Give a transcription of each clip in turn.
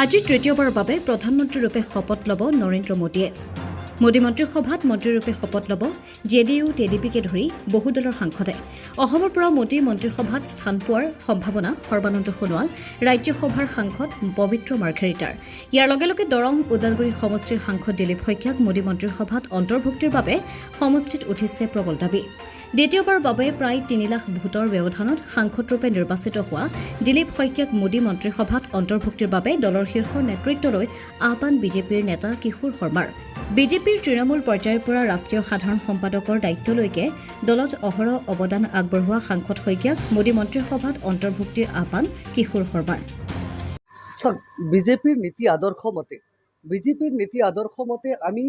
আজি তৃতীয়বাৰৰ বাবে প্ৰধানমন্ত্ৰীৰূপে শপত ল'ব নৰেন্দ্ৰ মোদীয়ে। মোদী মন্ত্ৰীসভাত মন্ত্ৰীৰূপে শপত ল'ব জেডিইউ টিডিপিকে ধৰি বহু দলৰ সাংসদে। অসমৰ পৰা মোদী মন্ত্ৰীসভাত স্থান পোৱাৰ সম্ভাৱনা সৰ্বানন্দ সোণোৱাল, ৰাজ্যসভাৰ সাংসদ পবিত্ৰ মাৰ্ঘেৰিটাৰ। ইয়াৰ লগে লগে দৰং ওদালগুৰি সমষ্টিৰ সাংসদ দিলীপ শইকীয়াক মোদী মন্ত্ৰীসভাত অন্তৰ্ভুক্তিৰ বাবে সমষ্টিত উঠিছে প্ৰবল দাবী। দ্বিতীয়বাৰৰ বাবে প্ৰায় ৩ লাখ ভোটৰ ব্যৱধানত সাংসদৰূপে নিৰ্বাচিত হোৱা দিলীপ শইকীয়াক মোদী মন্ত্ৰীসভাত অন্তৰ্ভুক্তিৰ বাবে দলৰ শীৰ্ষ নেতৃত্বলৈ আহ্বান বিজেপিৰ নেতা কিশোৰ শৰ্মাৰ। বিজেপিৰ তৃণমূল পৰ্যায়ৰ পৰা ৰাষ্ট্ৰীয় সাধাৰণ সম্পাদকৰ দায়িত্বলৈকে দলত অহৰহ অৱদান আগবঢ়োৱা সাংসদ শইকীয়াক মোদী মন্ত্ৰীসভাত অন্তৰ্ভুক্তিৰ আহ্বান কিশোৰ শৰ্মাৰ। বিজেপিৰ নীতি আদৰ্শ মতে আমি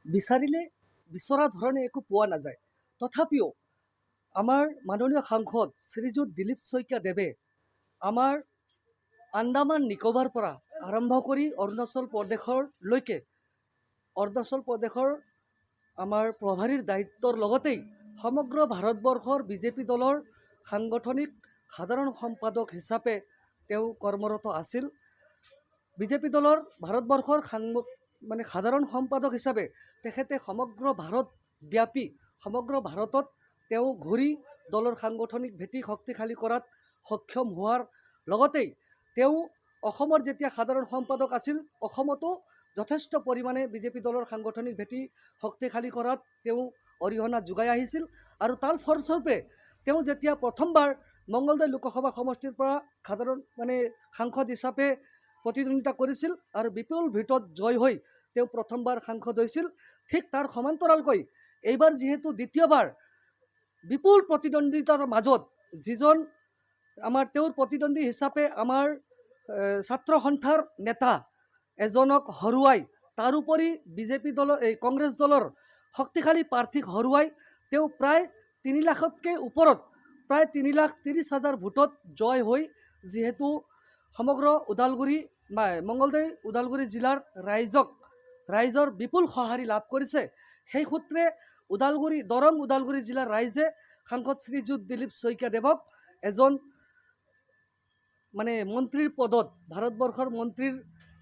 বিচাৰিলে বিচৰা ধৰণে একো পোৱা নাযায়। তথাপিও আমাৰ মাননীয় সাংসদ শ্ৰীযুত দিলীপ শইকীয়া দেৱে আমাৰ আন্দামান নিকোবাৰ পৰা আৰম্ভ কৰি অৰুণাচল প্ৰদেশৰ আমাৰ প্ৰভাৰীৰ দায়িত্বৰ লগতেই সমগ্ৰ ভাৰতবৰ্ষৰ বিজেপি দলৰ সাংগঠনিক সাধাৰণ সম্পাদক হিচাপে তেওঁ কৰ্মৰত আছিল। বিজেপি দলৰ ভাৰতবৰ্ষৰ সাধাৰণ সম্পাদক হিচাপে তেখেতে সমগ্ৰ ভাৰতত তেওঁ ঘূৰি দলৰ সাংগঠনিক ভেটি শক্তিশালী কৰাত সক্ষম হোৱাৰ লগতেই তেওঁ অসমৰ যেতিয়া সাধাৰণ সম্পাদক আছিল, অসমতো যথেষ্ট পৰিমাণে বিজেপি দলৰ সাংগঠনিক ভেটি শক্তিশালী কৰাত তেওঁ অৰিহণা যোগাই আহিছিল। আৰু তাৰ ফলস্বৰূপে তেওঁ যেতিয়া প্ৰথমবাৰ মংগলদৈ লোকসভা সমষ্টিৰ পৰা সাংসদ হিচাপে প্ৰতিদ্বন্দ্বিতা কৰিছিল আৰু বিপুল ভোটত জয় হৈ তেওঁ প্ৰথমবাৰ সাংসদ হৈছিল। ঠিক তাৰ সমান্তৰালকৈ এইবাৰ যিহেতু দ্বিতীয়বাৰ বিপুল প্ৰতিদ্বন্দ্বিতাৰ মাজত যিজন তেওঁৰ প্ৰতিদ্বন্দ্বী হিচাপে আমাৰ ছাত্ৰ সন্থাৰ নেতা এজনক হৰুৱাই, তাৰোপৰি বিজেপি দলৰ কংগ্ৰেছ দলৰ শক্তিশালী প্ৰাৰ্থীক হৰুৱাই তেওঁ প্ৰায় ৩ লাখতকৈ ওপৰত প্ৰায় ৩,30,০০০ ভোটত জয় হৈ যিহেতু সমগ্ৰ মংগলদৈ ওদালগুৰি জিলাৰ ৰাইজৰ বিপুল সঁহাৰি লাভ কৰিছে, সেই সূত্ৰে দৰং ওদালগুৰি জিলাৰ ৰাইজে সাংসদ শ্ৰীযুত দিলীপ শইকীয়া দেৱক এজন মন্ত্ৰীৰ পদত ভাৰতবৰ্ষৰ মন্ত্ৰীৰ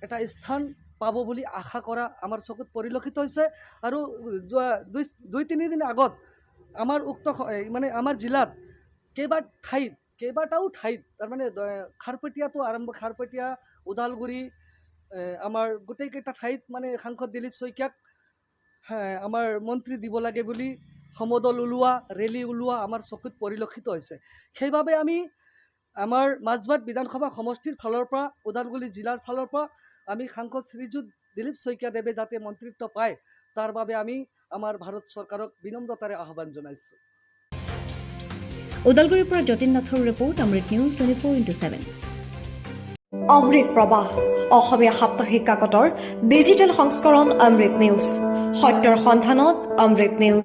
এটা স্থান পাব বুলি আশা কৰা আমাৰ চকুত পৰিলক্ষিত হৈছে। আৰু যোৱা 2-3 দিন আগত আমাৰ জিলাত কেইবাটাও ঠাইত খাৰপেটীয়া ওদালগুৰি আমাৰ গোটেইকেইটা ঠাইত সাংসদ দিলীপ শইকীয়াক আমাৰ মন্ত্ৰী দিব লাগে বুলি সমদল ৰেলী ওলোৱা আমাৰ চকুত পৰিলক্ষিত হৈছে। সেইবাবে আমি আমাৰ মাজবাট বিধানসভা সমষ্টিৰ ফালৰ পৰা ওদালগুৰি জিলাৰ ফালৰ পৰা আমি সাংসদ শ্ৰীযুত দিলীপ শইকীয়া দেৱে যাতে মন্ত্ৰিত্ব পায় তাৰ বাবে আমি আমাৰ ভাৰত চৰকাৰক বিনম্ৰতাৰে আহ্বান জনাইছোঁ। ওদালগুৰিৰ পৰা যতীন নাথৰ ৰিপৰ্ট, অমৃত নিউজ 24/7। অমৃত প্ৰবাহ অসমীয়া সাপ্তাহিক কাকতৰ ডিজিটেল সংস্কৰণ অমৃত নিউজ, সত্যৰ সন্ধানত অমৃত নিউজ।